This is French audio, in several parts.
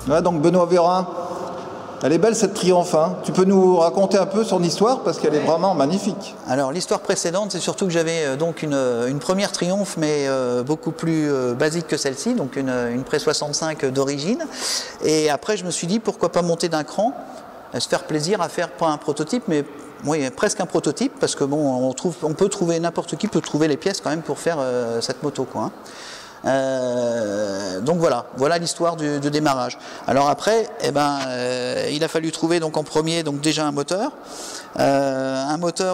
Ouais, donc Benoît Vérin, elle est belle cette Triumph, hein. Tu peux nous raconter un peu son histoire parce qu'elle est vraiment magnifique. Alors l'histoire précédente, c'est surtout que j'avais donc une première Triumph, mais beaucoup plus basique que celle-ci, donc une Pré 65 d'origine. Et après je me suis dit pourquoi pas monter d'un cran, se faire plaisir à faire pas un prototype, mais oui, presque un prototype, parce que bon, on peut trouver, n'importe qui peut trouver les pièces quand même pour faire cette moto, quoi, hein. Donc voilà l'histoire du démarrage. Alors après, il a fallu trouver donc en premier donc déjà un moteur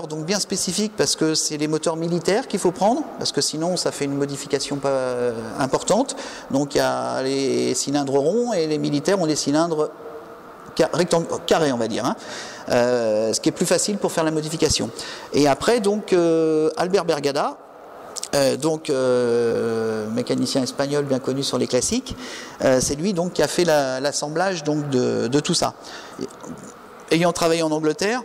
donc bien spécifique parce que c'est les moteurs militaires qu'il faut prendre parce que sinon ça fait une modification pas importante. Donc il y a les cylindres ronds et les militaires ont des cylindres carrés on va dire, hein. Ce qui est plus facile pour faire la modification. Et après donc Albert Bergada. Mécanicien espagnol bien connu sur les classiques, c'est lui donc qui a fait l'assemblage donc de tout ça. Ayant travaillé en Angleterre,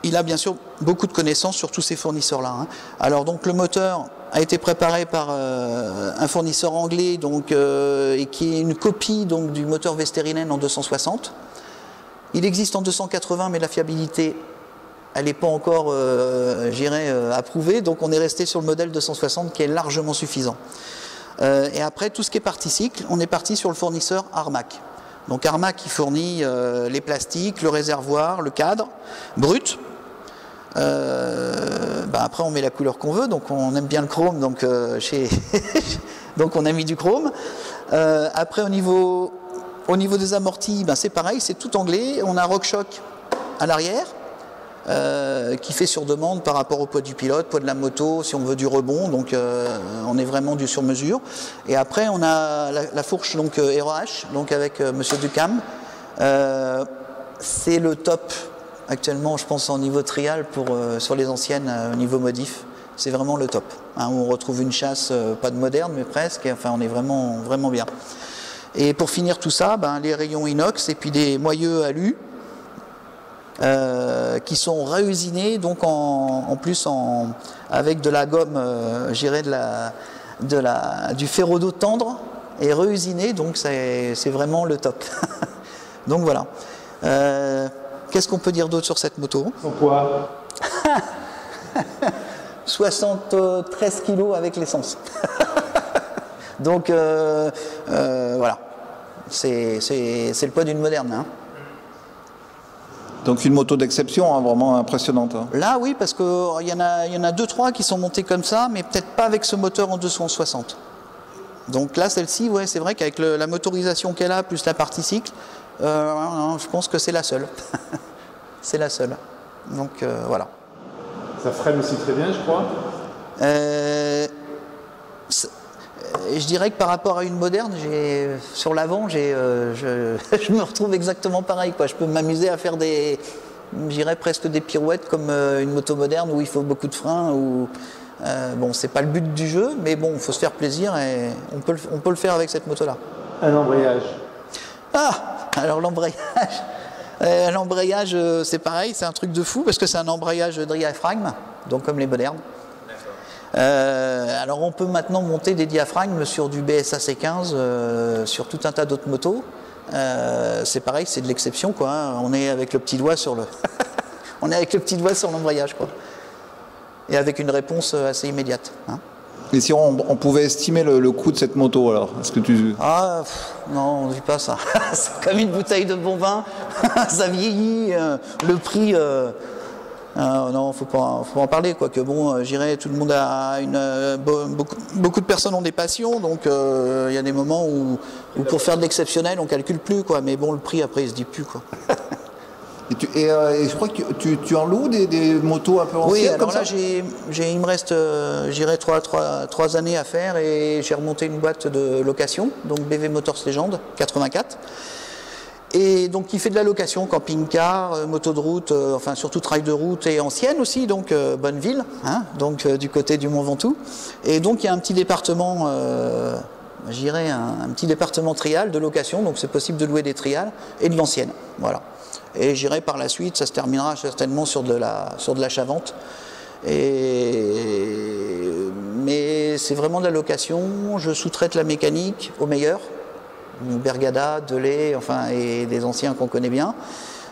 il a bien sûr beaucoup de connaissances sur tous ces fournisseurs-là, hein. Alors donc le moteur a été préparé par un fournisseur anglais donc, et qui est une copie donc, du moteur Vesterinen en 260. Il existe en 280 mais la fiabilité elle n'est pas encore, approuvée, donc on est resté sur le modèle 260 qui est largement suffisant. Et après, tout ce qui est partie cycle, on est parti sur le fournisseur Armac. Donc Armac, il fournit les plastiques, le réservoir, le cadre, brut. Après, on met la couleur qu'on veut, donc on aime bien le chrome, donc, donc on a mis du chrome. Après, au niveau des amortis, c'est pareil, c'est tout anglais. On a RockShox à l'arrière. Qui fait sur demande par rapport au poids du pilote, poids de la moto, si on veut du rebond, donc on est vraiment du sur mesure. Et après on a la fourche donc ROH, donc avec Monsieur Ducam. C'est le top actuellement, je pense, en niveau trial sur les anciennes au niveau modif. C'est vraiment le top, hein, on retrouve une chasse pas de moderne mais presque, enfin on est vraiment, vraiment bien. Et pour finir tout ça, les rayons inox et puis des moyeux alu. Qui sont réusinés donc en plus avec de la gomme, du ferro-dos tendre et réusiné, donc c'est vraiment le top. Donc voilà. Qu'est-ce qu'on peut dire d'autre sur cette moto? Son poids 73 kilos avec l'essence. Donc voilà. C'est le poids d'une moderne, hein. Donc une moto d'exception, hein, vraiment impressionnante, hein. Là oui, parce qu'il y en a 2-3 qui sont montés comme ça, mais peut-être pas avec ce moteur en 260. Donc là, celle-ci, ouais, c'est vrai qu'avec la motorisation qu'elle a, plus la partie cycle, je pense que c'est la seule. C'est la seule. Donc voilà. Ça freine aussi très bien, je crois. Je dirais que par rapport à une moderne, sur l'avant, je me retrouve exactement pareil, quoi. Je peux m'amuser à faire presque des pirouettes comme une moto moderne où il faut beaucoup de freins. Bon, c'est pas le but du jeu, mais bon, il faut se faire plaisir et on peut le faire avec cette moto-là. Un embrayage. Ah, alors l'embrayage. L'embrayage, c'est pareil, c'est un truc de fou parce que c'est un embrayage de diaphragme, donc comme les modernes. Alors on peut maintenant monter des diaphragmes sur du BSA C15, sur tout un tas d'autres motos. C'est pareil, c'est de l'exception, quoi, hein. On est avec le petit doigt sur on est avec le petit doigt sur l'embrayage, quoi. Et avec une réponse assez immédiate, hein. Et si on pouvait estimer le coût de cette moto, alors, est-ce que tu... Non, on ne dit pas ça. C'est comme une bouteille de bon vin, ça vieillit, le prix... non, faut pas en parler, quoi. Que bon, tout le monde a beaucoup de personnes ont des passions, donc il y a des moments où pour faire de l'exceptionnel, on calcule plus, quoi. Mais bon, le prix après, il se dit plus, quoi. Et je crois que tu en loues des motos un peu anciennes. Oui, alors comme là, ça il me reste, 3 années à faire et j'ai remonté une boîte de location, donc BV Motors Legend 84. Et donc qui fait de la location, camping-car, moto de route, enfin surtout trail de route et ancienne aussi, donc Bonneville, hein, donc du côté du Mont Ventoux. Et donc il y a un petit département, un petit département trial de location, donc c'est possible de louer des trials et de l'ancienne, voilà. Et j'irai par la suite, ça se terminera certainement sur de l'achat-vente. Mais c'est vraiment de la location, je sous-traite la mécanique au meilleur. Bergada, Delay, enfin, et des anciens qu'on connaît bien.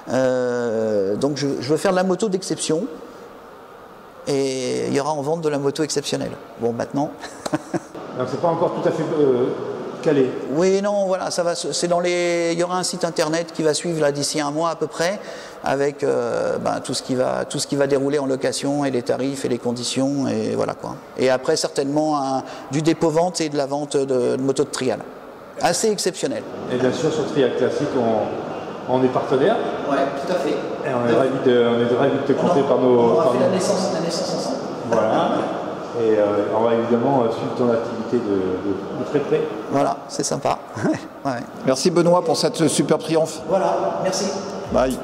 Donc je veux faire de la moto d'exception. Et il y aura en vente de la moto exceptionnelle. Bon, maintenant... Donc c'est pas encore tout à fait calé. Oui, non, voilà, ça va. C'est dans les. Il y aura un site internet qui va suivre là d'ici un mois à peu près, avec tout ce qui va dérouler en location et les tarifs et les conditions et voilà quoi. Et après certainement du dépôt-vente et de la vente de motos de trial, assez exceptionnel. Et bien sûr sur Trial Classique on est partenaire. Ouais, tout à fait. Et on est ravis de te compter par nos. On a fait la naissance ensemble. Voilà. Et on va évidemment suivre ton activité de très près. Voilà, c'est sympa. Ouais. Merci Benoît pour cette super triomphe. Voilà, merci. Bye.